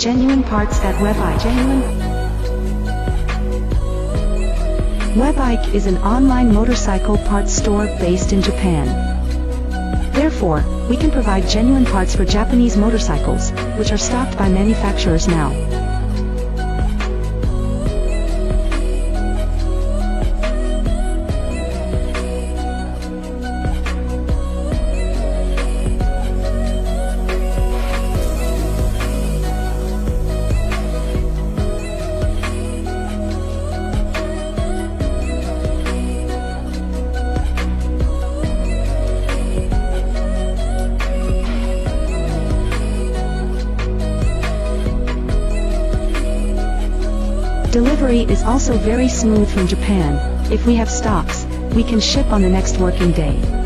genuine parts at WebBike is an online motorcycle parts store based in Japan. Therefore, we can provide genuine parts for Japanese motorcycles, which are stocked by manufacturers now. Delivery is also very smooth from Japan. If we have stocks, we can ship on the next working day.